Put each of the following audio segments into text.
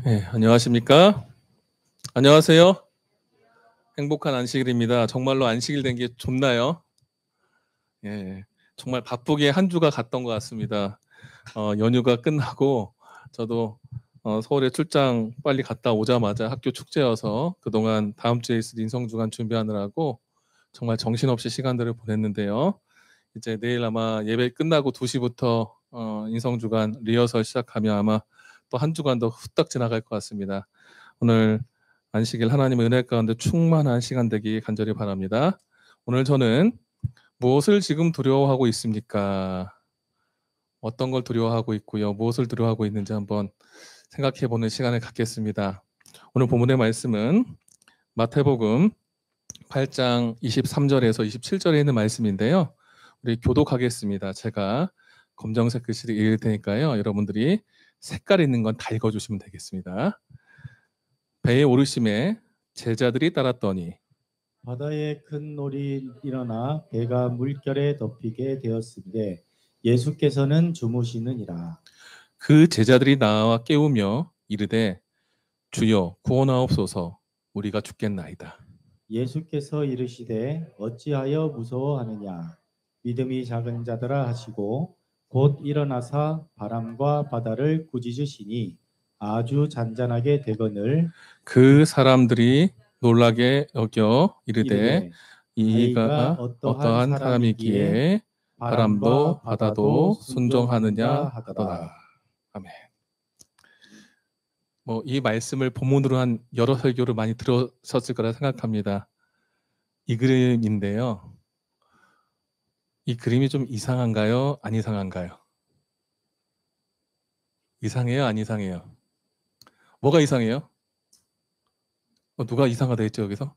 네, 안녕하십니까? 안녕하세요. 행복한 안식일입니다. 정말로 안식일 된 게 좋나요? 예, 정말 바쁘게 한 주가 갔던 것 같습니다. 연휴가 끝나고 저도 서울에 출장 빨리 갔다 오자마자 학교 축제여서 그동안 다음 주에 있을 인성주간 준비하느라고 정말 정신없이 시간들을 보냈는데요. 이제 내일 아마 예배 끝나고 2시부터 인성주간 리허설 시작하면 아마 또 한 주간 더 후딱 지나갈 것 같습니다. 오늘 안식일 하나님의 은혜 가운데 충만한 시간 되기 간절히 바랍니다. 오늘 저는 무엇을 지금 두려워하고 있습니까? 어떤 걸 두려워하고 있고요. 무엇을 두려워하고 있는지 한번 생각해 보는 시간을 갖겠습니다. 오늘 본문의 말씀은 마태복음 8장 23절에서 27절에 있는 말씀인데요. 우리 교독하겠습니다. 제가 검정색 글씨를 읽을 테니까요. 여러분들이 색깔 있는 건 다 읽어주시면 되겠습니다. 배에 오르심에 제자들이 따랐더니 바다에 큰 놀이 일어나 배가 물결에 덮이게 되었으되 예수께서는 주무시느니라. 그 제자들이 나와 깨우며 이르되 주여 구원하옵소서 우리가 죽겠나이다. 예수께서 이르시되 어찌하여 무서워하느냐 믿음이 작은 자들아 하시고 곧 일어나사 바람과 바다를 꾸짖으시니 아주 잔잔하게 되거늘 그 사람들이 놀라게 여겨 이르되 이가 이가 어떠한 어떠한 사람이기에 사람이기에 바람도 바람과 바다도 바다도 순종하느냐 순종하느냐 하더라. 하더라. 아멘. 이 말씀을 본문으로 한 여러 설교를 많이 들으셨을 거라 생각합니다. 이 그림인데요. 이 그림이 좀 이상한가요? 안 이상한가요? 이상해요? 안 이상해요? 뭐가 이상해요? 누가 이상하다 했죠, 여기서?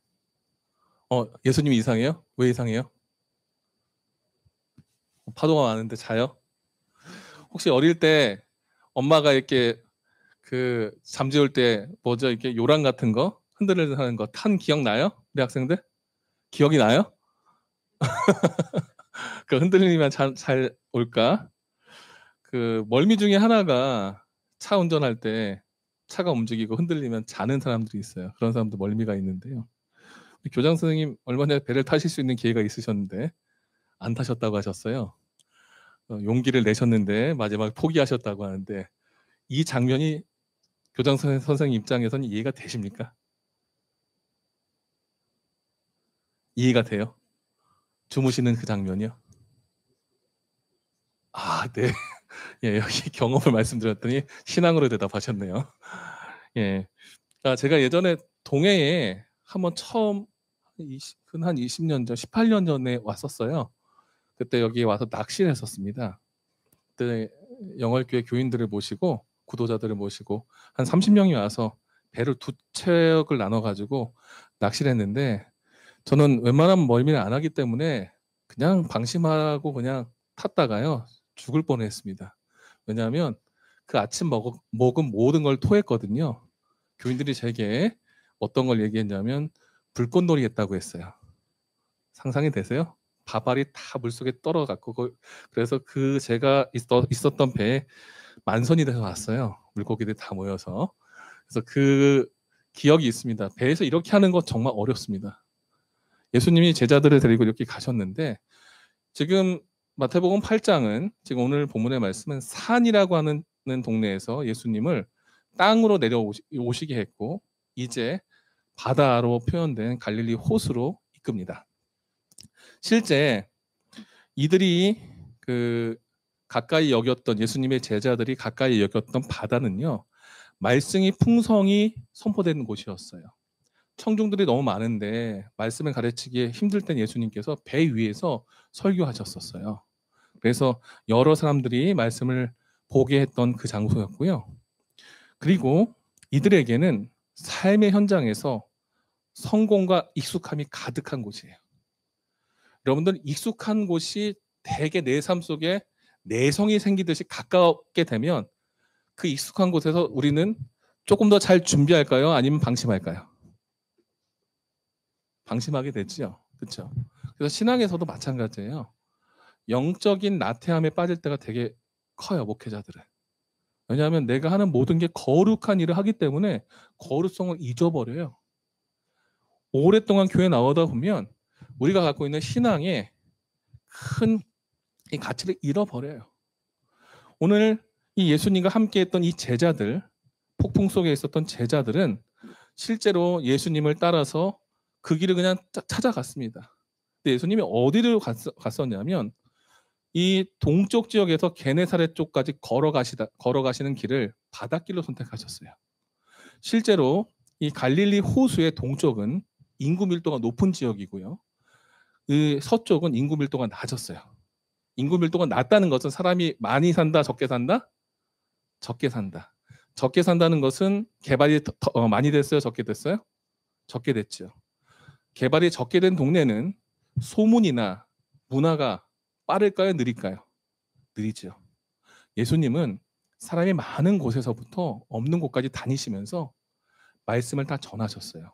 예수님이 이상해요? 왜 이상해요? 파도가 많은데 자요? 혹시 어릴 때 엄마가 이렇게 잠재울 때 뭐죠? 이렇게 요란 같은 거 흔들흔들 하는 거 탄 기억 나요? 우리 학생들? 기억이 나요? 그 흔들리면 잘 올까? 그 멀미 중에 하나가 차 운전할 때 차가 움직이고 흔들리면 자는 사람들이 있어요. 그런 사람도 멀미가 있는데요. 교장 선생님 얼마 전에 배를 타실 수 있는 기회가 있으셨는데 안 타셨다고 하셨어요. 용기를 내셨는데 마지막에 포기하셨다고 하는데 이 장면이 교장 선생님 입장에서는 이해가 되십니까? 이해가 돼요? 주무시는 그 장면이요? 아, 네. 예, 여기 경험을 말씀드렸더니 신앙으로 대답하셨네요. 예. 제가 예전에 동해에 한번 처음 한 20년 전, 18년 전에 왔었어요. 그때 여기 와서 낚시를 했었습니다. 그때 영월교회 교인들을 모시고 구도자들을 모시고 한 30명이 와서 배를 두 척을 나눠가지고 낚시를 했는데 저는 웬만하면 멀미를 안 하기 때문에 그냥 방심하고 그냥 탔다가요 죽을 뻔했습니다. 왜냐하면 그 아침 먹은 모든 걸 토했거든요. 교인들이 제게 어떤 걸 얘기했냐면 불꽃놀이 했다고 했어요. 상상이 되세요? 밥알이 다 물속에 떨어갔고 그래서 제가 있었던 배에 만선이 돼서 왔어요. 물고기들이 다 모여서. 그래서 그 기억이 있습니다. 배에서 이렇게 하는 거 정말 어렵습니다. 예수님이 제자들을 데리고 이렇게 가셨는데 지금 마태복음 8장은 지금 오늘 본문의 말씀은 산이라고 하는 동네에서 예수님을 땅으로 내려오시게 했고 이제 바다로 표현된 갈릴리 호수로 이끕니다. 실제 이들이 가까이 여겼던 예수님의 제자들이 가까이 여겼던 바다는요. 말씀이 풍성히 선포되는 곳이었어요. 청중들이 너무 많은데 말씀을 가르치기에 힘들 땐 예수님께서 배 위에서 설교하셨었어요. 그래서 여러 사람들이 말씀을 보게 했던 그 장소였고요. 그리고 이들에게는 삶의 현장에서 성공과 익숙함이 가득한 곳이에요. 여러분들 익숙한 곳이 대개 내 삶 속에 내성이 생기듯이 가깝게 되면 그 익숙한 곳에서 우리는 조금 더 잘 준비할까요? 아니면 방심할까요? 방심하게 되죠. 그렇죠? 그래서 신앙에서도 마찬가지예요. 영적인 나태함에 빠질 때가 되게 커요, 목회자들은. 왜냐하면 내가 하는 모든 게 거룩한 일을 하기 때문에 거룩성을 잊어버려요. 오랫동안 교회 나오다 보면 우리가 갖고 있는 신앙의 큰 이 가치를 잃어버려요. 오늘 이 예수님과 함께했던 이 제자들, 폭풍 속에 있었던 제자들은 실제로 예수님을 따라서 그 길을 그냥 찾아갔습니다. 근데 예수님이 어디를 갔었냐면 이 동쪽 지역에서 게네사렛 쪽까지 걸어가시는 길을 바닷길로 선택하셨어요. 실제로 이 갈릴리 호수의 동쪽은 인구 밀도가 높은 지역이고요. 그 서쪽은 인구 밀도가 낮았어요. 인구 밀도가 낮다는 것은 사람이 많이 산다, 적게 산다? 적게 산다. 적게 산다는 것은 개발이 많이 됐어요, 적게 됐어요? 적게 됐죠. 개발이 적게 된 동네는 소문이나 문화가 빠를까요, 느릴까요? 느리죠. 예수님은 사람이 많은 곳에서부터 없는 곳까지 다니시면서 말씀을 다 전하셨어요.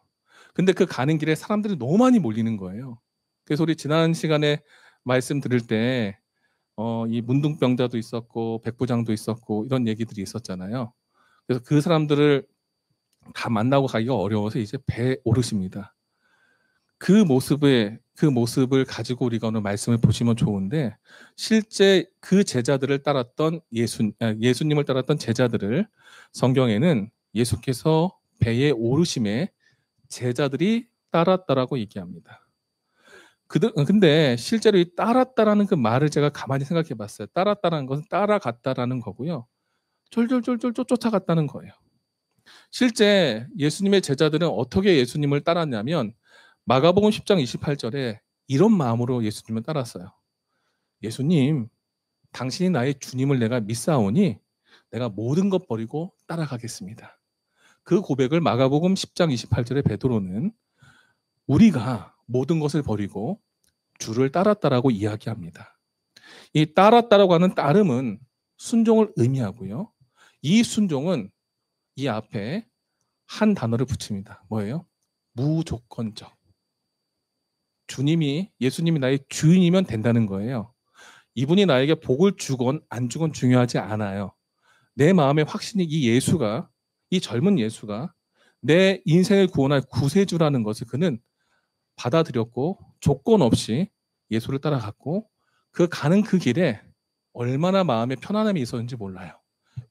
근데 그 가는 길에 사람들이 너무 많이 몰리는 거예요. 그래서 우리 지난 시간에 말씀 들을 때 이 문둥병자도 있었고 백부장도 있었고 이런 얘기들이 있었잖아요. 그래서 그 사람들을 다 만나고 가기가 어려워서 이제 배에 오르십니다. 그 모습을 가지고 우리가 오늘 말씀을 보시면 좋은데 실제 그 제자들을 따랐던 예수님을 따랐던 제자들을 성경에는 예수께서 배에 오르심에 제자들이 따랐다라고 얘기합니다. 근데 실제로 이 따랐다라는 그 말을 제가 가만히 생각해 봤어요. 따랐다라는 것은 따라갔다라는 거고요. 쫄쫄쫄쫄 쫓아갔다는 거예요. 실제 예수님의 제자들은 어떻게 예수님을 따랐냐면 마가복음 10장 28절에 이런 마음으로 예수님을 따랐어요. 예수님, 당신이 나의 주님을 내가 믿사오니 내가 모든 것 버리고 따라가겠습니다. 그 고백을 마가복음 10장 28절에 베드로는 우리가 모든 것을 버리고 주를 따랐다라고 이야기합니다. 이 따랐다라고 하는 따름은 순종을 의미하고요. 이 순종은 이 앞에 한 단어를 붙입니다. 뭐예요? 무조건적. 예수님이 나의 주인이면 된다는 거예요. 이분이 나에게 복을 주건 안 주건 중요하지 않아요. 내 마음의 확신이 이 젊은 예수가 내 인생을 구원할 구세주라는 것을 그는 받아들였고 조건 없이 예수를 따라갔고 가는 그 길에 얼마나 마음에 편안함이 있었는지 몰라요.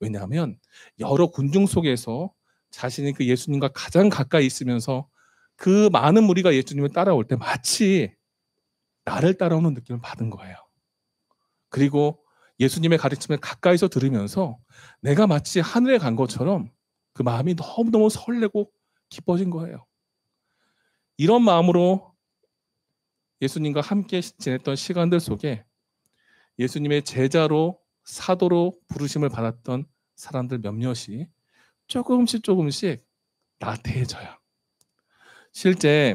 왜냐하면 여러 군중 속에서 자신이 그 예수님과 가장 가까이 있으면서 그 많은 무리가 예수님을 따라올 때 마치 나를 따라오는 느낌을 받은 거예요. 그리고 예수님의 가르침을 가까이서 들으면서 내가 마치 하늘에 간 것처럼 그 마음이 너무너무 설레고 기뻐진 거예요. 이런 마음으로 예수님과 함께 지냈던 시간들 속에 예수님의 제자로 사도로 부르심을 받았던 사람들 몇몇이 조금씩 나태해져요. 실제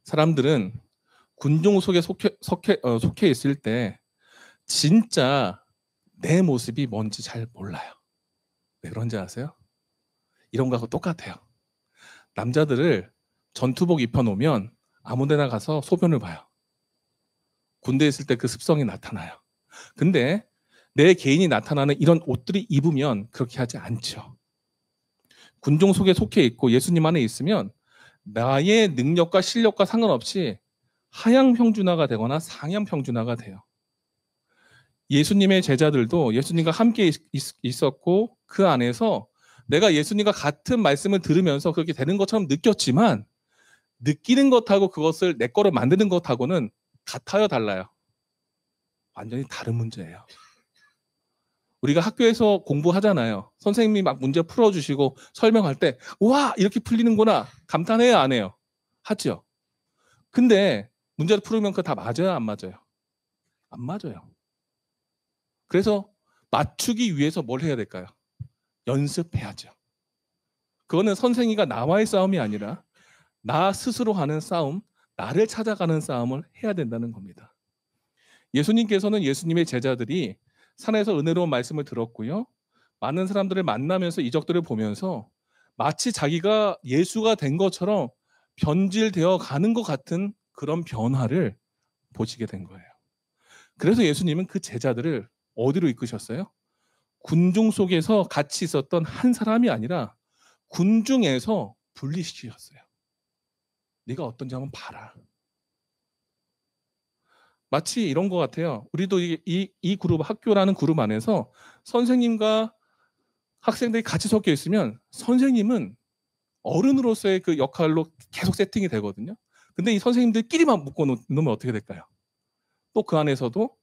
사람들은 군중 속에 속해 있을 때 진짜 내 모습이 뭔지 잘 몰라요. 왜 그런지 아세요? 이런 거하고 똑같아요. 남자들을 전투복 입혀놓으면 아무데나 가서 소변을 봐요. 군대에 있을 때 그 습성이 나타나요. 근데 내 개인이 나타나는 이런 옷들이 입으면 그렇게 하지 않죠. 군중 속에 속해 있고 예수님 안에 있으면 나의 능력과 실력과 상관없이 하향 평준화가 되거나 상향 평준화가 돼요. 예수님의 제자들도 예수님과 함께 있었고 그 안에서 내가 예수님과 같은 말씀을 들으면서 그렇게 되는 것처럼 느꼈지만 느끼는 것하고 그것을 내 거로 만드는 것하고는 같아요, 달라요? 완전히 다른 문제예요. 우리가 학교에서 공부하잖아요. 선생님이 막 문제 풀어주시고 설명할 때 와 이렇게 풀리는구나 감탄해요, 안 해요? 하죠. 근데 문제를 풀으면 그거 다 맞아요, 안 맞아요? 안 맞아요. 그래서 맞추기 위해서 뭘 해야 될까요? 연습해야죠. 그거는 선생님과 나와의 싸움이 아니라 나 스스로 하는 싸움, 나를 찾아가는 싸움을 해야 된다는 겁니다. 예수님께서는 예수님의 제자들이 산에서 은혜로운 말씀을 들었고요. 많은 사람들을 만나면서 이적들을 보면서 마치 자기가 예수가 된 것처럼 변질되어 가는 것 같은 그런 변화를 보시게 된 거예요. 그래서 예수님은 그 제자들을 어디로 이끄셨어요? 군중 속에서 같이 있었던 한 사람이 아니라 군중에서 분리시켰어요. 네가 어떤지 한번 봐라. 마치 이런 것 같아요. 우리도 이 그룹, 학교라는 그룹 안에서 선생님과 학생들이 같이 섞여 있으면 선생님은 어른으로서의 그 역할로 계속 세팅이 되거든요. 근데 이 선생님들끼리만 묶어 놓으면 어떻게 될까요? 또 그 안에서도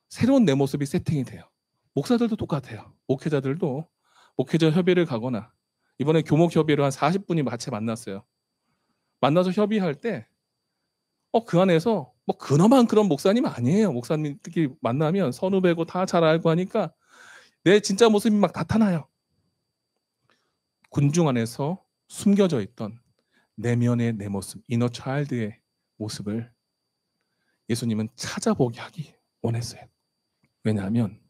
새로운 내 모습이 세팅이 돼요. 목사들도 똑같아요. 목회자들도 목회자 협의를 가거나, 이번에 교목 협의를 한 40분이 같이 만났어요. 만나서 협의할 때 그 안에서 뭐 근엄한 그런 목사님 아니에요. 목사님들끼리 만나면 선후배고 다 잘 알고 하니까 내 진짜 모습이 막 나타나요. 군중 안에서 숨겨져 있던 내면의 내 모습, 이너 차일드의 모습을 예수님은 찾아보게 하기 원했어요. 왜냐하면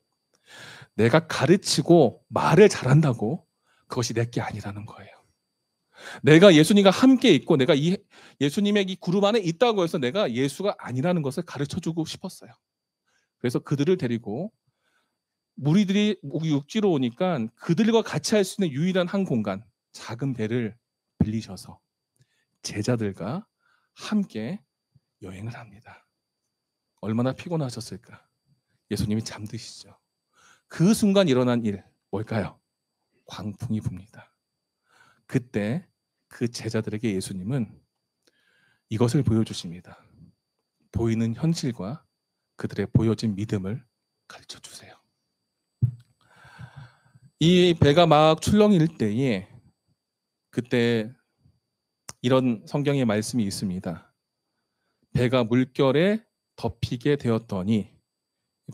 내가 가르치고 말을 잘한다고 그것이 내게 아니라는 거예요. 내가 예수님과 함께 있고 내가 예수님의 이 그룹 안에 있다고 해서 내가 예수가 아니라는 것을 가르쳐주고 싶었어요. 그래서 그들을 데리고 무리들이 육지로 오니까 그들과 같이 할 수 있는 유일한 한 공간, 작은 배를 빌리셔서 제자들과 함께 여행을 합니다. 얼마나 피곤하셨을까? 예수님이 잠드시죠. 그 순간 일어난 일 뭘까요? 광풍이 붑니다. 그때 그 제자들에게 예수님은 이것을 보여주십니다. 보이는 현실과 그들의 보여진 믿음을 가르쳐 주세요. 이 배가 막 출렁일 때에 그때 이런 성경의 말씀이 있습니다. 배가 물결에 덮이게 되었더니,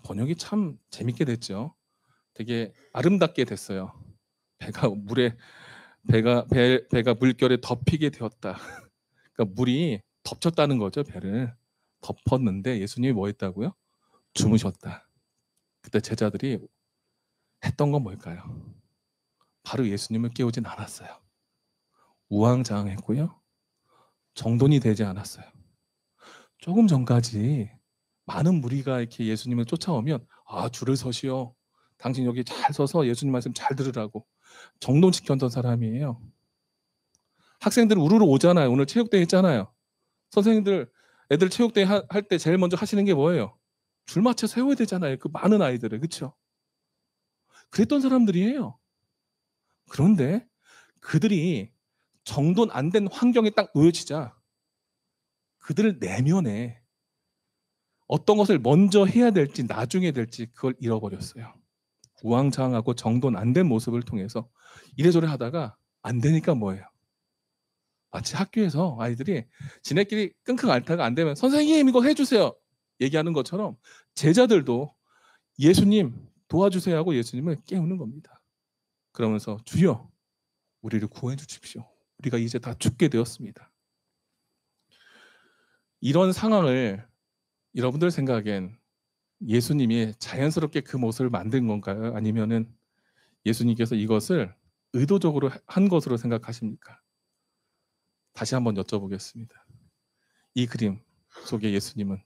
번역이 참 재밌게 됐죠. 되게 아름답게 됐어요. 배가 물결에 덮이게 되었다. 그러니까 물이 덮쳤다는 거죠. 배를 덮었는데 예수님이 뭐 했다고요? 주무셨다. 그때 제자들이 했던 건 뭘까요? 바로 예수님을 깨우진 않았어요. 우왕좌왕했고요. 정돈이 되지 않았어요. 조금 전까지 많은 무리가 이렇게 예수님을 쫓아오면 줄을 서시오. 당신 여기 잘 서서 예수님 말씀 잘 들으라고 정돈시켰던 사람이에요. 학생들 우르르 오잖아요. 오늘 체육대회 했잖아요. 선생님들 애들 체육대회 할 때 제일 먼저 하시는 게 뭐예요? 줄 맞춰 세워야 되잖아요. 그 많은 아이들을. 그렇죠? 그랬던 사람들이에요. 그런데 그들이 정돈 안 된 환경에 딱 놓여지자 그들 내면에 어떤 것을 먼저 해야 될지 나중에 될지 그걸 잃어버렸어요. 우왕좌왕하고 정돈 안 된 모습을 통해서 이래저래 하다가 안 되니까 뭐예요? 마치 학교에서 아이들이 지네끼리 끙끙 앓다가 안 되면 선생님 이거 해주세요 얘기하는 것처럼 제자들도 예수님 도와주세요 하고 예수님을 깨우는 겁니다. 그러면서 주여 우리를 구해 주십시오. 우리가 이제 다 죽게 되었습니다. 이런 상황을 여러분들 생각엔 예수님이 자연스럽게 그 모습을 만든 건가요? 아니면은 예수님께서 이것을 의도적으로 한 것으로 생각하십니까? 다시 한번 여쭤보겠습니다. 이 그림 속에 예수님은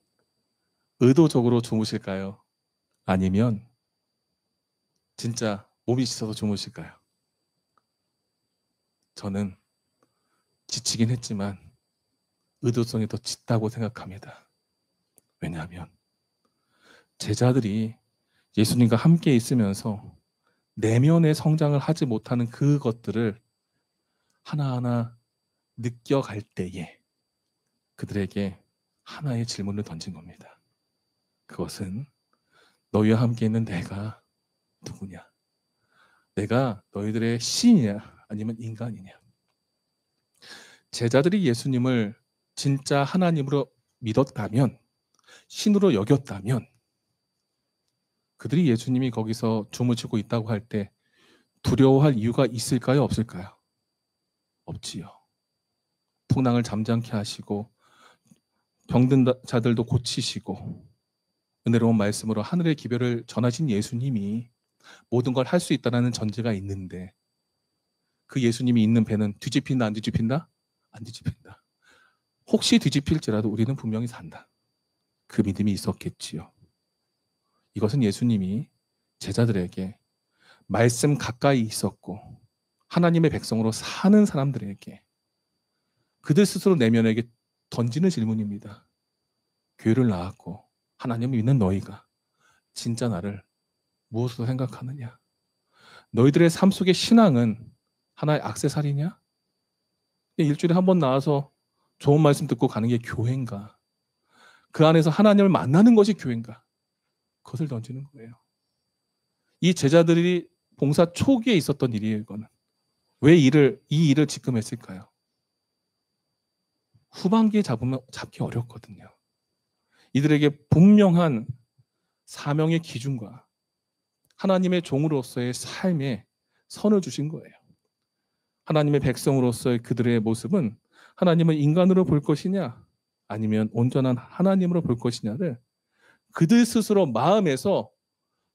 의도적으로 주무실까요? 아니면 진짜 몸이 지쳐서 주무실까요? 저는 지치긴 했지만 의도성이 더 짙다고 생각합니다. 왜냐하면 제자들이 예수님과 함께 있으면서 내면의 성장을 하지 못하는 그것들을 하나하나 느껴갈 때에 그들에게 하나의 질문을 던진 겁니다. 그것은 너희와 함께 있는 내가 누구냐? 내가 너희들의 신이냐 아니면 인간이냐? 제자들이 예수님을 진짜 하나님으로 믿었다면, 신으로 여겼다면 그들이 예수님이 거기서 주무시고 있다고 할 때 두려워할 이유가 있을까요? 없을까요? 없지요. 풍랑을 잠잠케 하시고 병든 자들도 고치시고 은혜로운 말씀으로 하늘의 기별을 전하신 예수님이 모든 걸 할 수 있다는 전제가 있는데 그 예수님이 있는 배는 뒤집힌다 안 뒤집힌다? 안 뒤집힌다. 혹시 뒤집힐지라도 우리는 분명히 산다. 그 믿음이 있었겠지요. 이것은 예수님이 제자들에게 말씀 가까이 있었고 하나님의 백성으로 사는 사람들에게 그들 스스로 내면에게 던지는 질문입니다. 교회를 나왔고 하나님을 믿는 너희가 진짜 나를 무엇으로 생각하느냐? 너희들의 삶 속의 신앙은 하나의 액세서리냐? 일주일에 한 번 나와서 좋은 말씀 듣고 가는 게 교회인가? 그 안에서 하나님을 만나는 것이 교회인가? 그것을 던지는 거예요. 이 제자들이 봉사 초기에 있었던 일이에요. 이거는. 왜 이 일을 지금 했을까요? 후반기에 잡기 어렵거든요. 이들에게 분명한 사명의 기준과 하나님의 종으로서의 삶에 선을 주신 거예요. 하나님의 백성으로서의 그들의 모습은 하나님을 인간으로 볼 것이냐 아니면 온전한 하나님으로 볼 것이냐를 그들 스스로 마음에서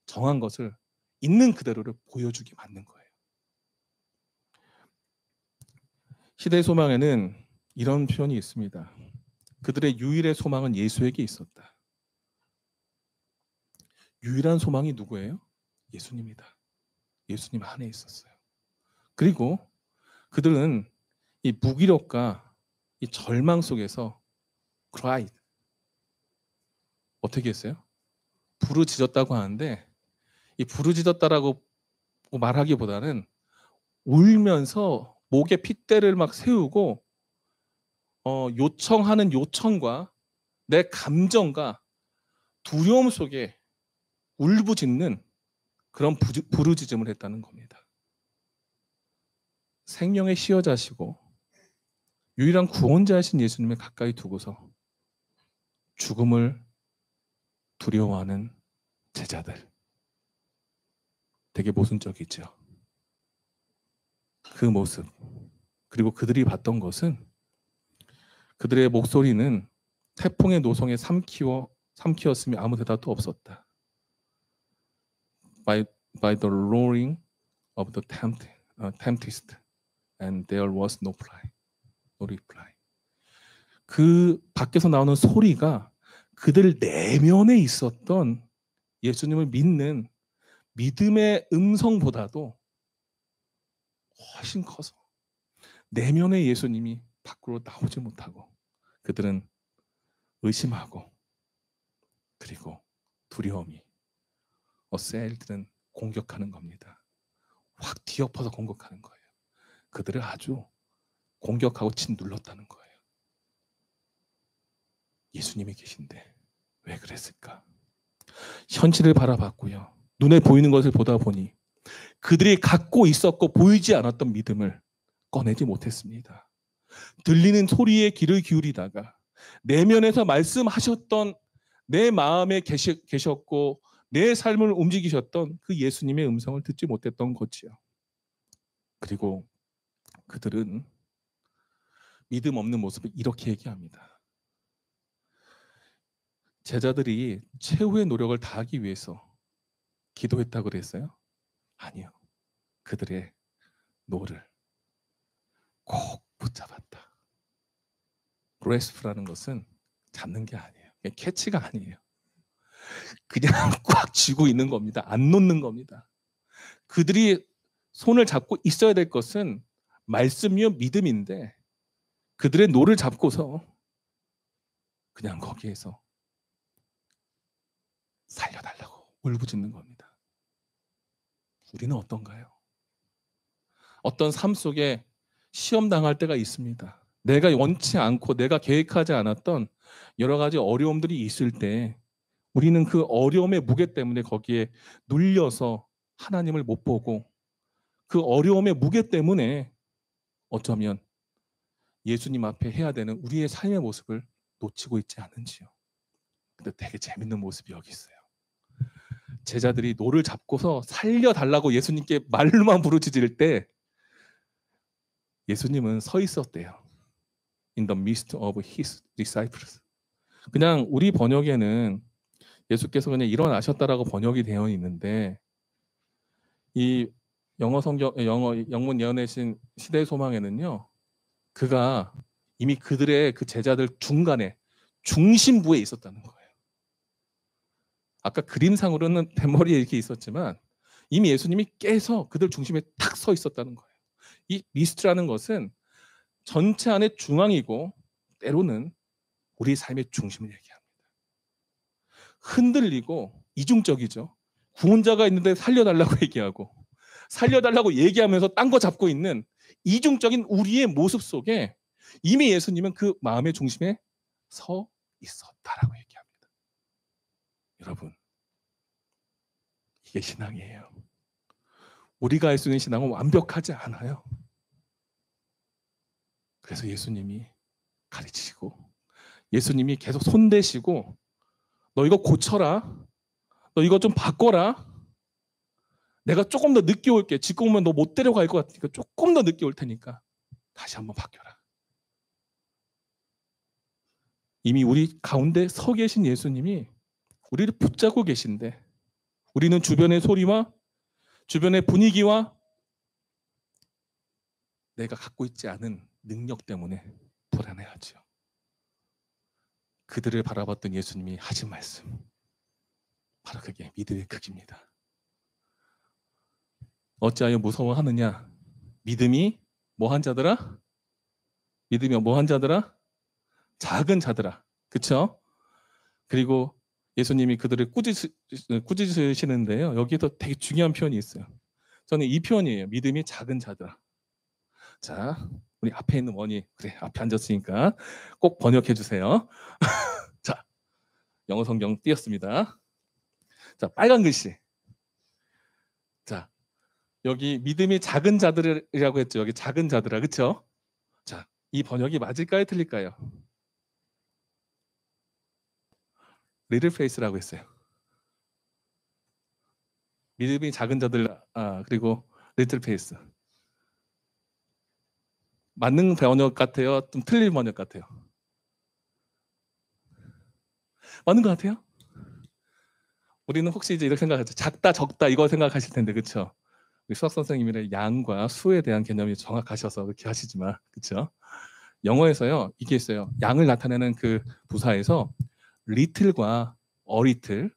정한 것을 있는 그대로를 보여주기 맞는 거예요. 시대의 소망에는 이런 표현이 있습니다. 그들의 유일의 소망은 예수에게 있었다. 유일한 소망이 누구예요? 예수님이다. 예수님 안에 있었어요. 그리고 그들은 이 무기력과 이 절망 속에서 cried. 어떻게 했어요? 부르짖었다고 하는데 이 부르짖었다라고 말하기보다는 울면서 목에 핏대를 막 세우고 요청하는 요청과 내 감정과 두려움 속에 울부짖는 그런 부르짖음을 했다는 겁니다. 생명의 시여자시고 유일한 구원자이신 예수님을 가까이 두고서 죽음을 두려워하는 제자들. 되게 모순적이죠. 그 모습 그리고 그들이 봤던 것은 그들의 목소리는 태풍의 노성에 삼키었으며 아무 대답도 없었다. By the roaring of the tempest, and there was no reply. 그 밖에서 나오는 소리가 그들 내면에 있었던 예수님을 믿는 믿음의 음성보다도 훨씬 커서 내면의 예수님이 밖으로 나오지 못하고 그들은 의심하고 그리고 두려움이 어세일들은 공격하는 겁니다. 확 뒤엎어서 공격하는 거예요. 그들을 아주 공격하고 짓눌렀다는 거예요. 예수님이 계신데 왜 그랬을까? 현실을 바라봤고요. 눈에 보이는 것을 보다 보니 그들이 갖고 있었고 보이지 않았던 믿음을 꺼내지 못했습니다. 들리는 소리에 귀를 기울이다가 내면에서 말씀하셨던 내 마음에 계셨고 내 삶을 움직이셨던 그 예수님의 음성을 듣지 못했던 거지요. 그리고 그들은 믿음 없는 모습을 이렇게 얘기합니다. 제자들이 최후의 노력을 다하기 위해서 기도했다고 그랬어요? 아니요. 그들의 노를 꼭 붙잡았다. 그래스프라는 것은 잡는 게 아니에요. 캐치가 아니에요. 그냥 꽉 쥐고 있는 겁니다. 안 놓는 겁니다. 그들이 손을 잡고 있어야 될 것은 말씀이요 믿음인데 그들의 노를 잡고서 그냥 거기에서 살려달라고 울부짖는 겁니다. 우리는 어떤가요? 어떤 삶 속에 시험 당할 때가 있습니다. 내가 원치 않고 내가 계획하지 않았던 여러 가지 어려움들이 있을 때 우리는 그 어려움의 무게 때문에 거기에 눌려서 하나님을 못 보고 그 어려움의 무게 때문에 어쩌면 예수님 앞에 해야 되는 우리의 삶의 모습을 놓치고 있지 않은지요. 근데 되게 재밌는 모습이 여기 있어요. 제자들이 노를 잡고서 살려달라고 예수님께 말로만 부르짖을 때 예수님은 서 있었대요. In the midst of his disciples. 그냥 우리 번역에는 예수께서 그냥 일어나셨다라고 번역이 되어 있는데 이 영문 예언내신 시대의 소망에는요. 그가 이미 그들의 그 제자들 중간에 중심부에 있었다는 거예요. 아까 그림상으로는 대머리에 이렇게 있었지만 이미 예수님이 깨서 그들 중심에 탁 서 있었다는 거예요. 이 미스트라는 것은 전체 안의 중앙이고 때로는 우리 삶의 중심을 얘기합니다. 흔들리고 이중적이죠. 구원자가 있는데 살려달라고 얘기하고 살려달라고 얘기하면서 딴 거 잡고 있는 이중적인 우리의 모습 속에 이미 예수님은 그 마음의 중심에 서 있었다라고 얘기합니다. 여러분, 이게 신앙이에요. 우리가 할 수 있는 신앙은 완벽하지 않아요. 그래서 예수님이 가르치시고 예수님이 계속 손대시고 너 이거 고쳐라. 너 이거 좀 바꿔라. 내가 조금 더 늦게 올게. 지금 오면 너 못 데려갈 것 같으니까 조금 더 늦게 올 테니까 다시 한번 바뀌어라. 이미 우리 가운데 서 계신 예수님이 우리를 붙잡고 계신데 우리는 주변의 소리와 주변의 분위기와 내가 갖고 있지 않은 능력 때문에 불안해하죠. 그들을 바라봤던 예수님이 하신 말씀, 바로 그게 믿음의 크기입니다. 어찌하여 무서워하느냐? 믿음이 뭐한 자더라? 믿음이 뭐한 자더라? 작은 자더라. 그렇죠? 그리고 예수님이 그들을 꾸짖으시는데요. 여기도 되게 중요한 표현이 있어요. 저는 이 표현이에요. 믿음이 작은 자더라. 자, 우리 앞에 있는 원이 그래 앞에 앉았으니까 꼭 번역해 주세요. 자, 영어 성경 띄었습니다. 자, 빨간 글씨. 자, 여기 믿음이 작은 자들이라고 했죠. 여기 작은 자들아, 그렇죠? 자, 이 번역이 맞을까요, 틀릴까요? 리틀 페이스라고 했어요. 믿음이 작은 자들, 그리고 리틀 페이스. 맞는 번역 같아요? 좀 틀린 번역 같아요? 맞는 것 같아요? 우리는 혹시 이제 이렇게 생각하죠. 작다, 적다 이거 생각하실 텐데, 그렇죠? 우리 수학 선생님이랑 양과 수에 대한 개념이 정확하셔서 그렇게 하시지만, 그렇죠? 영어에서요, 이게 있어요. 양을 나타내는 그 부사에서 little과 a little,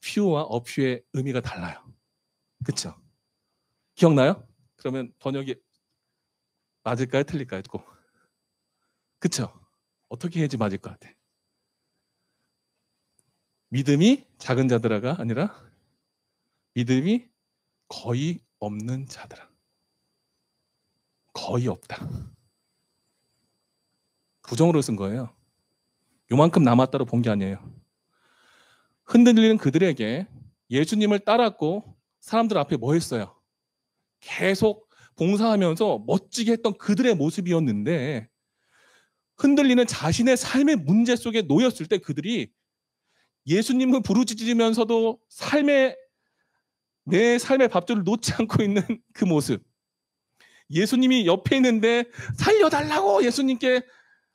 few와 a few의 의미가 달라요. 그렇죠? 기억나요? 그러면 번역이 맞을까요? 틀릴까요? 꼭. 그렇죠? 어떻게 해야지 맞을 것 같아? 믿음이 작은 자들아가 아니라 믿음이 거의 없는 자들아. 거의 없다. 부정으로 쓴 거예요. 요만큼 남았다로 본 게 아니에요. 흔들리는 그들에게 예수님을 따랐고 사람들 앞에 뭐 했어요? 계속 봉사하면서 멋지게 했던 그들의 모습이었는데 흔들리는 자신의 삶의 문제 속에 놓였을 때 그들이 예수님을 부르짖으면서도 내 삶의 밥줄을 놓지 않고 있는 그 모습, 예수님이 옆에 있는데 살려달라고 예수님께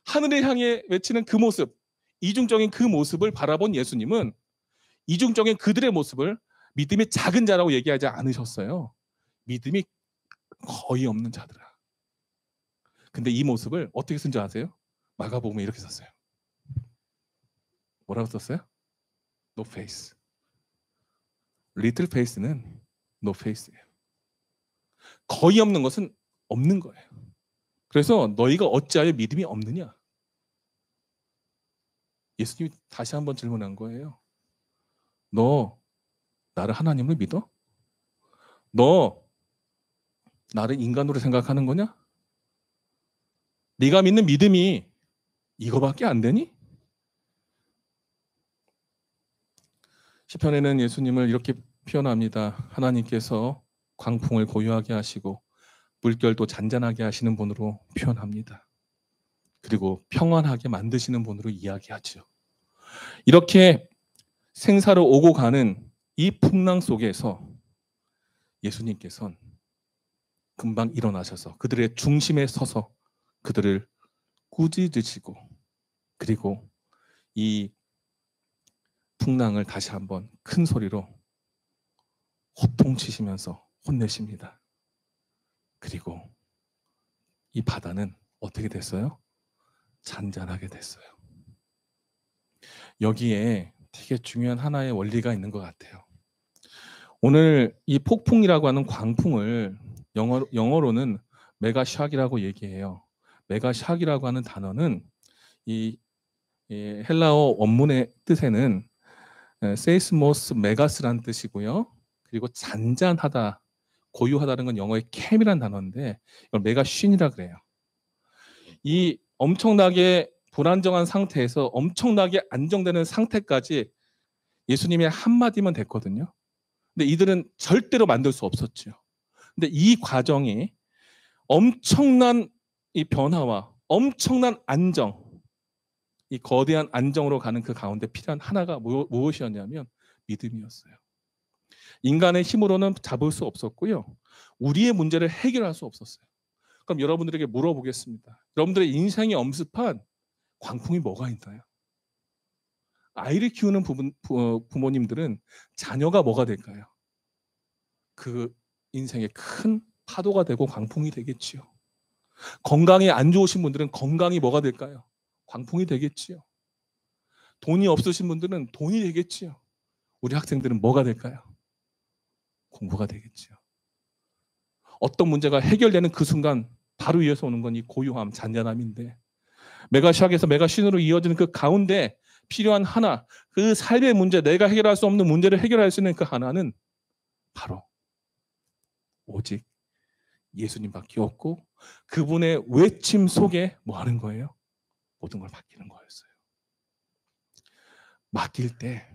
하늘을 향해 외치는 그 모습, 이중적인 그 모습을 바라본 예수님은 이중적인 그들의 모습을 믿음이 작은 자라고 얘기하지 않으셨어요. 믿음이 거의 없는 자들아. 근데 이 모습을 어떻게 쓴 줄 아세요? 마가복음에 이렇게 썼어요. 뭐라고 썼어요? No face. Little face는 no face예요. 거의 없는 것은 없는 거예요. 그래서 너희가 어찌하여 믿음이 없느냐? 예수님이 다시 한번 질문한 거예요. 너 나를 하나님을 믿어? 너 나를 인간으로 생각하는 거냐? 네가 믿는 믿음이 이거밖에 안 되니? 시편에는 예수님을 이렇게 표현합니다. 하나님께서 광풍을 고요하게 하시고 물결도 잔잔하게 하시는 분으로 표현합니다. 그리고 평안하게 만드시는 분으로 이야기하죠. 이렇게 생사로 오고 가는 이 풍랑 속에서 예수님께서는 금방 일어나셔서 그들의 중심에 서서 그들을 꾸짖으시고 그리고 이 풍랑을 다시 한번 큰 소리로 호통치시면서 혼내십니다. 그리고 이 바다는 어떻게 됐어요? 잔잔하게 됐어요. 여기에 되게 중요한 하나의 원리가 있는 것 같아요. 오늘 이 폭풍이라고 하는 광풍을 영어로는 메가샥이라고 얘기해요. 메가샥이라고 하는 단어는 이 헬라어 원문의 뜻에는 세이스모스 메가스라는 뜻이고요. 그리고 잔잔하다, 고유하다는 건 영어의 캠이라는 단어인데 이걸 메가쉰이라 그래요. 이 엄청나게 불안정한 상태에서 엄청나게 안정되는 상태까지 예수님의 한마디면 됐거든요. 근데 이들은 절대로 만들 수 없었죠. 근데 이 과정이 엄청난 이 변화와 엄청난 안정, 이 거대한 안정으로 가는 그 가운데 필요한 하나가 무엇이었냐면 믿음이었어요. 인간의 힘으로는 잡을 수 없었고요. 우리의 문제를 해결할 수 없었어요. 그럼 여러분들에게 물어보겠습니다. 여러분들의 인생에 엄습한 광풍이 뭐가 있나요? 아이를 키우는 부모님들은 자녀가 뭐가 될까요? 그 인생의 큰 파도가 되고 광풍이 되겠지요. 건강이 안 좋으신 분들은 건강이 뭐가 될까요? 광풍이 되겠지요. 돈이 없으신 분들은 돈이 되겠지요. 우리 학생들은 뭐가 될까요? 공부가 되겠지요. 어떤 문제가 해결되는 그 순간 바로 위에서 오는 건 이 고요함, 잔잔함인데 메가샥에서 메가신으로 이어지는 그 가운데 필요한 하나, 그 삶의 문제, 내가 해결할 수 없는 문제를 해결할 수 있는 그 하나는 바로 오직 예수님밖에 없고 그분의 외침 속에 뭐 하는 거예요? 모든 걸 맡기는 거였어요. 맡길 때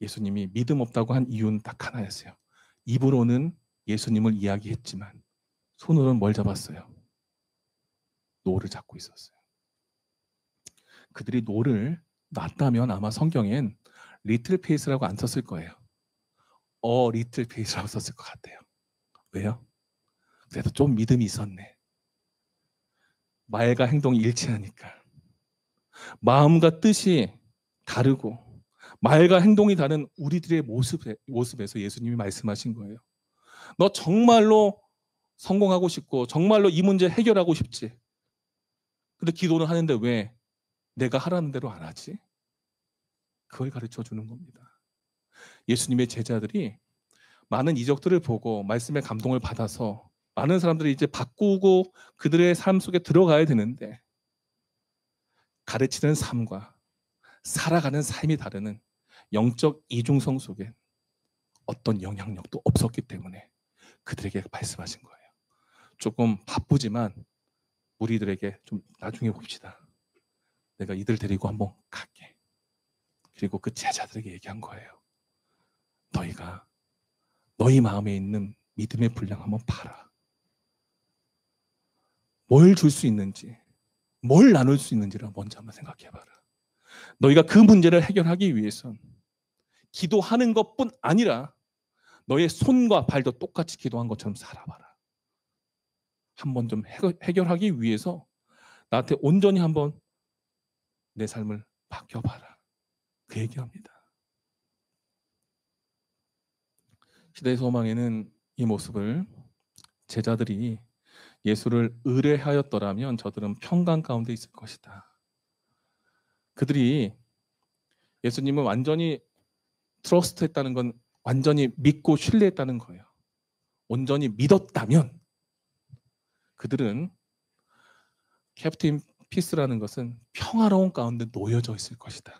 예수님이 믿음 없다고 한 이유는 딱 하나였어요. 입으로는 예수님을 이야기했지만 손으로는 뭘 잡았어요? 노를 잡고 있었어요. 그들이 노를 놨다면 아마 성경엔 리틀 페이스라고 안 썼을 거예요. 리틀 페이스라고 썼을 것 같아요. 왜요? 그래도 좀 믿음이 있었네. 말과 행동이 일치하니까. 마음과 뜻이 다르고 말과 행동이 다른 우리들의 모습에서 예수님이 말씀하신 거예요. 너 정말로 성공하고 싶고 정말로 이 문제 해결하고 싶지. 근데 기도는 하는데 왜 내가 하라는 대로 안 하지? 그걸 가르쳐 주는 겁니다. 예수님의 제자들이 많은 이적들을 보고 말씀의 감동을 받아서 많은 사람들이 이제 바꾸고 그들의 삶 속에 들어가야 되는데 가르치는 삶과 살아가는 삶이 다르는 영적 이중성 속에 어떤 영향력도 없었기 때문에 그들에게 말씀하신 거예요. 조금 바쁘지만 우리들에게 좀 나중에 봅시다. 내가 이들 데리고 한번 갈게. 그리고 그 제자들에게 얘기한 거예요. 너희가 너희 마음에 있는 믿음의 분량 한번 봐라. 뭘 줄 수 있는지, 뭘 나눌 수 있는지를 먼저 한번 생각해봐라. 너희가 그 문제를 해결하기 위해선 기도하는 것뿐 아니라 너의 손과 발도 똑같이 기도한 것처럼 살아봐라. 한번 좀 해결하기 위해서 나한테 온전히 한번 내 삶을 바뀌어봐라. 그 얘기합니다. 시대의 소망에는 이 모습을 제자들이 예수를 의뢰하였더라면 저들은 평강 가운데 있을 것이다. 그들이 예수님을 완전히 트러스트했다는 건 완전히 믿고 신뢰했다는 거예요. 온전히 믿었다면 그들은 캡틴 피스라는 것은 평화로운 가운데 놓여져 있을 것이다.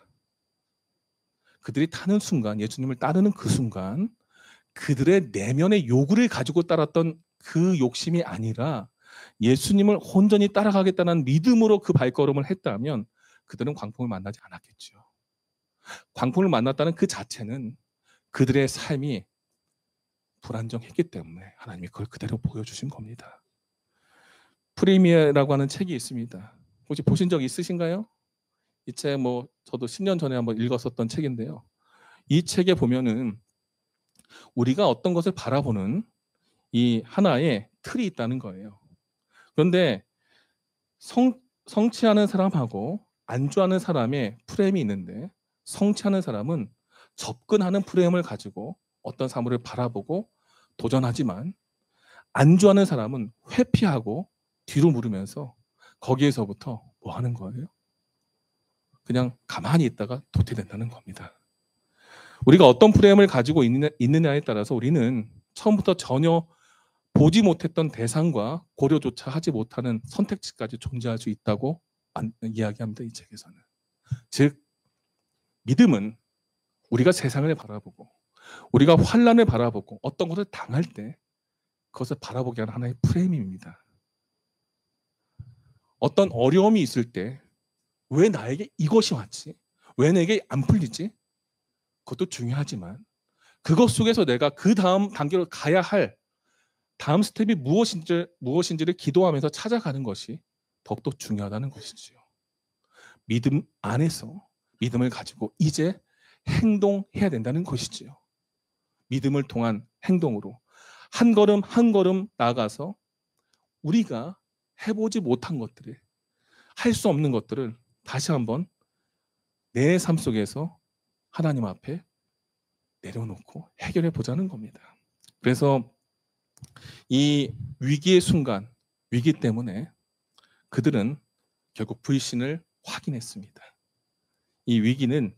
그들이 타는 순간, 예수님을 따르는 그 순간 그들의 내면의 요구를 가지고 따랐던 그 욕심이 아니라 예수님을 온전히 따라가겠다는 믿음으로 그 발걸음을 했다면 그들은 광풍을 만나지 않았겠죠. 광풍을 만났다는 그 자체는 그들의 삶이 불안정했기 때문에 하나님이 그걸 그대로 보여주신 겁니다. 프리미어라고 하는 책이 있습니다. 혹시 보신 적 있으신가요? 이 책 저도 10년 전에 한번 읽었었던 책인데요. 이 책에 보면은 우리가 어떤 것을 바라보는 이 하나의 틀이 있다는 거예요. 그런데 성취하는 사람하고 안주하는 사람의 프레임이 있는데 성취하는 사람은 접근하는 프레임을 가지고 어떤 사물을 바라보고 도전하지만 안주하는 사람은 회피하고 뒤로 물으면서 거기에서부터 뭐 하는 거예요? 그냥 가만히 있다가 도태된다는 겁니다. 우리가 어떤 프레임을 가지고 있느냐에 따라서 우리는 처음부터 전혀 보지 못했던 대상과 고려조차 하지 못하는 선택지까지 존재할 수 있다고 이야기합니다. 이 책에서는. 즉 믿음은 우리가 세상을 바라보고 우리가 환난을 바라보고 어떤 것을 당할 때 그것을 바라보게 하는 하나의 프레임입니다. 어떤 어려움이 있을 때 왜 나에게 이것이 왔지? 왜 내게 안 풀리지? 그것도 중요하지만 그것 속에서 내가 그 다음 단계로 가야 할 다음 스텝이 무엇인지를 기도하면서 찾아가는 것이 더욱더 중요하다는 것이지요. 믿음 안에서 믿음을 가지고 이제 행동해야 된다는 것이지요. 믿음을 통한 행동으로 한 걸음 한 걸음 나아가서 우리가 해보지 못한 것들을, 할 수 없는 것들을 다시 한번 내 삶 속에서 하나님 앞에 내려놓고 해결해 보자는 겁니다. 그래서 이 위기의 순간, 위기 때문에 그들은 결국 불신을 확인했습니다. 이 위기는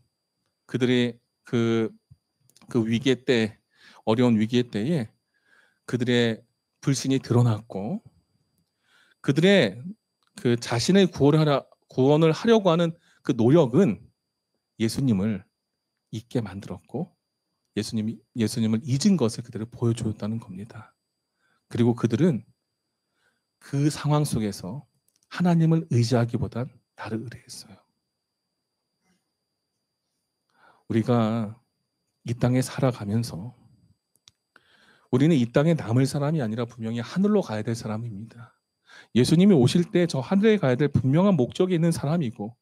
그들의 그 위기의 때, 어려운 위기의 때에 그들의 불신이 드러났고 그들의 그 자신의 구원을 하려고 하는 그 노력은 예수님을 잊게 만들었고 예수님을 잊은 것을 그들을 보여주었다는 겁니다. 그리고 그들은 그 상황 속에서 하나님을 의지하기보단 나를 의뢰했어요. 우리가 이 땅에 살아가면서 우리는 이 땅에 남을 사람이 아니라 분명히 하늘로 가야 될 사람입니다. 예수님이 오실 때 저 하늘에 가야 될 분명한 목적이 있는 사람이고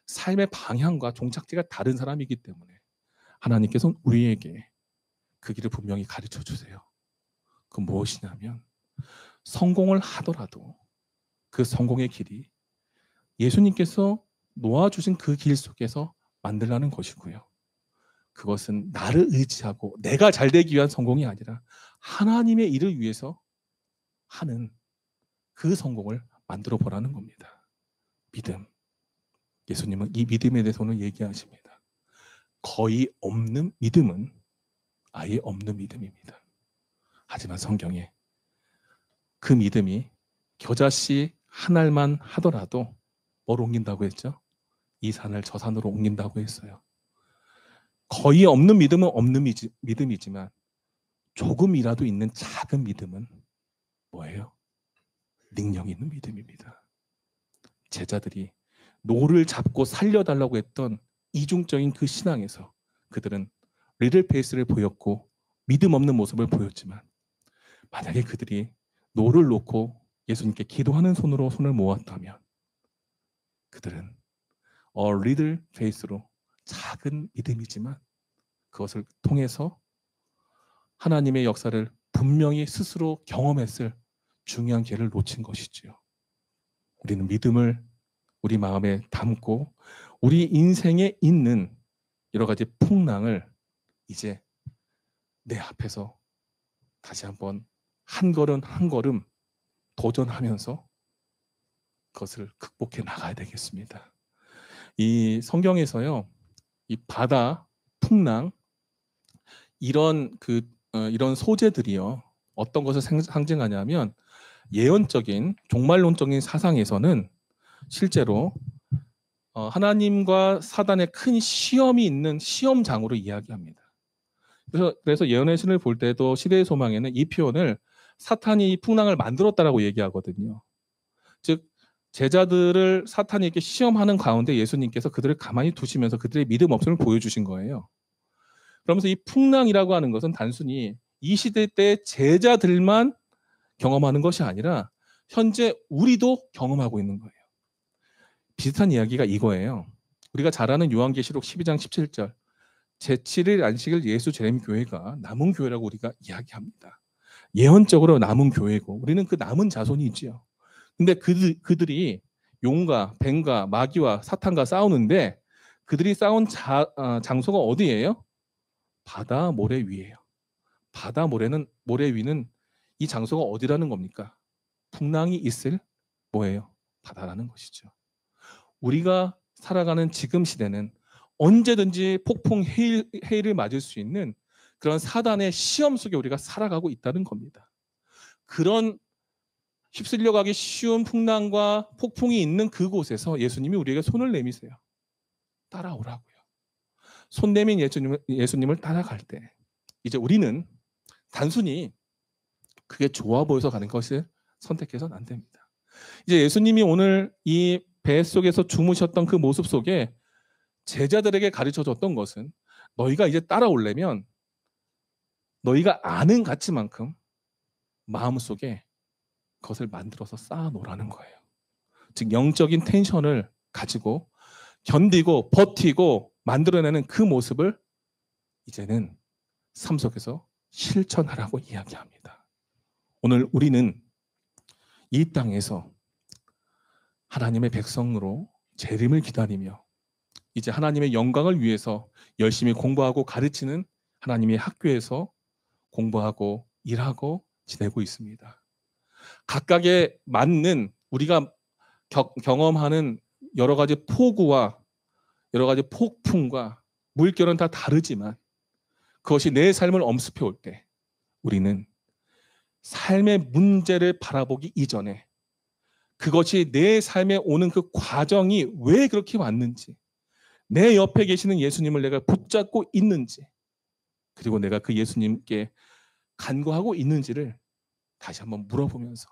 삶의 방향과 종착지가 다른 사람이기 때문에 하나님께서는 우리에게 그 길을 분명히 가르쳐 주세요. 그 무엇이냐면 성공을 하더라도 그 성공의 길이 예수님께서 놓아주신 그 길 속에서 만들라는 것이고요. 그것은 나를 의지하고 내가 잘 되기 위한 성공이 아니라 하나님의 일을 위해서 하는 그 성공을 만들어 보라는 겁니다. 믿음. 예수님은 이 믿음에 대해서 오늘 얘기하십니다. 거의 없는 믿음은 아예 없는 믿음입니다. 하지만 성경에 그 믿음이 겨자씨 한 알만 하더라도 뭘 옮긴다고 했죠? 이 산을 저 산으로 옮긴다고 했어요. 거의 없는 믿음은 없는 믿음이지만 조금이라도 있는 작은 믿음은 뭐예요? 능력 있는 믿음입니다. 제자들이 노를 잡고 살려달라고 했던 이중적인 그 신앙에서 그들은 리틀 페이스를 보였고 믿음 없는 모습을 보였지만 만약에 그들이 노를 놓고 예수님께 기도하는 손으로 손을 모았다면 그들은 리틀 페이스로 작은 믿음이지만 그것을 통해서 하나님의 역사를 분명히 스스로 경험했을 중요한 기회를 놓친 것이지요. 우리는 믿음을 우리 마음에 담고 우리 인생에 있는 여러 가지 풍랑을 이제 내 앞에서 다시 한번 한 걸음 한 걸음 도전하면서 그것을 극복해 나가야 되겠습니다. 이 성경에서요, 이 바다, 풍랑 이런 이런 소재들이요 어떤 것을 상징하냐면 예언적인 종말론적인 사상에서는 실제로 하나님과 사단의 큰 시험이 있는 시험장으로 이야기합니다. 그래서 예언의 신을 볼 때도 시대의 소망에는 이 표현을 사탄이 풍랑을 만들었다라고 얘기하거든요. 즉 제자들을 사탄이 이렇게 시험하는 가운데 예수님께서 그들을 가만히 두시면서 그들의 믿음 없음을 보여주신 거예요. 그러면서 이 풍랑이라고 하는 것은 단순히 이 시대 때 제자들만 경험하는 것이 아니라 현재 우리도 경험하고 있는 거예요. 비슷한 이야기가 이거예요. 우리가 잘 아는 요한계시록 12장 17절 제7일 안식일 예수 재림 교회가 남은 교회라고 우리가 이야기합니다. 예언적으로 남은 교회고 우리는 그 남은 자손이지요. 근데 그들이 용과 뱀과 마귀와 사탄과 싸우는데 그들이 싸운 장소가 어디예요? 바다 모래 위예요. 바다 모래 위는 이 장소가 어디라는 겁니까? 풍랑이 있을 뭐예요? 바다라는 것이죠. 우리가 살아가는 지금 시대는 언제든지 폭풍 해일을 맞을 수 있는 그런 사단의 시험 속에 우리가 살아가고 있다는 겁니다. 그런 휩쓸려 가기 쉬운 풍랑과 폭풍이 있는 그곳에서 예수님이 우리에게 손을 내미세요. 따라오라고요. 손 내민 예수님을 따라갈 때 이제 우리는 단순히 그게 좋아 보여서 가는 것을 선택해서는 안 됩니다. 이제 예수님이 오늘 이 배 속에서 주무셨던 그 모습 속에 제자들에게 가르쳐 줬던 것은 너희가 이제 따라오려면 너희가 아는 가치만큼 마음속에 그것을 만들어서 쌓아 놓으라는 거예요. 즉 영적인 텐션을 가지고 견디고 버티고 만들어내는 그 모습을 이제는 삶 속에서 실천하라고 이야기합니다. 오늘 우리는 이 땅에서 하나님의 백성으로 재림을 기다리며 이제 하나님의 영광을 위해서 열심히 공부하고 가르치는 하나님의 학교에서 공부하고 일하고 지내고 있습니다. 각각에 맞는 우리가 경험하는 여러 가지 폭우와 여러 가지 폭풍과 물결은 다 다르지만 그것이 내 삶을 엄습해 올 때 우리는 삶의 문제를 바라보기 이전에 그것이 내 삶에 오는 그 과정이 왜 그렇게 왔는지, 내 옆에 계시는 예수님을 내가 붙잡고 있는지, 그리고 내가 그 예수님께 간구하고 있는지를 다시 한번 물어보면서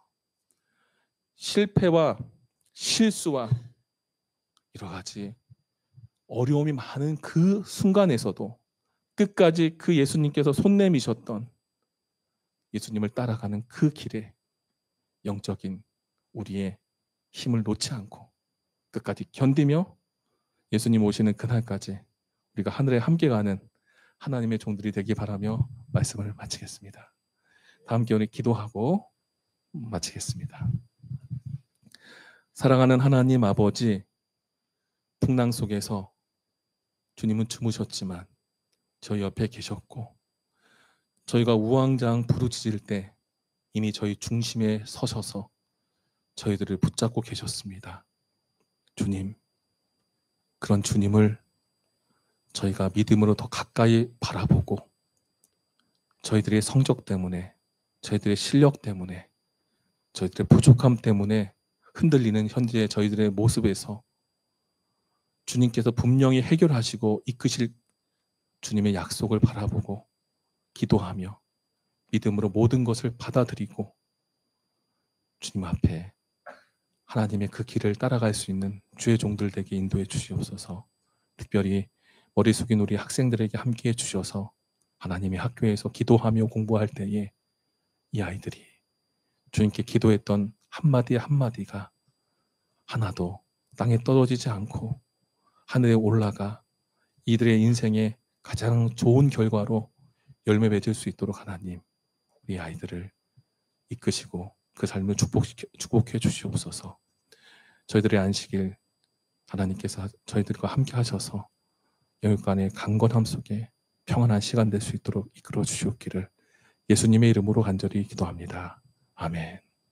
실패와 실수와 여러 가지 어려움이 많은 그 순간에서도 끝까지 그 예수님께서 손 내미셨던 예수님을 따라가는 그 길에 영적인 우리의 힘을 놓지 않고 끝까지 견디며 예수님 오시는 그날까지 우리가 하늘에 함께 가는 하나님의 종들이 되기 바라며 말씀을 마치겠습니다. 다 함께 우리 기도하고 마치겠습니다. 사랑하는 하나님 아버지, 풍랑 속에서 주님은 주무셨지만 저희 옆에 계셨고 저희가 우왕좌왕 부르짖을 때 이미 저희 중심에 서셔서 저희들을 붙잡고 계셨습니다. 주님, 그런 주님을 저희가 믿음으로 더 가까이 바라보고 저희들의 성적 때문에, 저희들의 실력 때문에, 저희들의 부족함 때문에 흔들리는 현재 저희들의 모습에서 주님께서 분명히 해결하시고 이끄실 주님의 약속을 바라보고 기도하며 믿음으로 모든 것을 받아들이고 주님 앞에 하나님의 그 길을 따라갈 수 있는 주의 종들 되게 인도해 주시옵소서. 특별히 머리 숙인 우리 학생들에게 함께해 주셔서 하나님의 학교에서 기도하며 공부할 때에 이 아이들이 주님께 기도했던 한마디 한마디가 하나도 땅에 떨어지지 않고 하늘에 올라가 이들의 인생에 가장 좋은 결과로 열매 맺을 수 있도록 하나님, 우리 아이들을 이끄시고 그 삶을 축복해 주시옵소서. 저희들의 안식일 하나님께서 저희들과 함께 하셔서 영육간의 강건함 속에 평안한 시간 될 수 있도록 이끌어 주시옵기를 예수님의 이름으로 간절히 기도합니다. 아멘.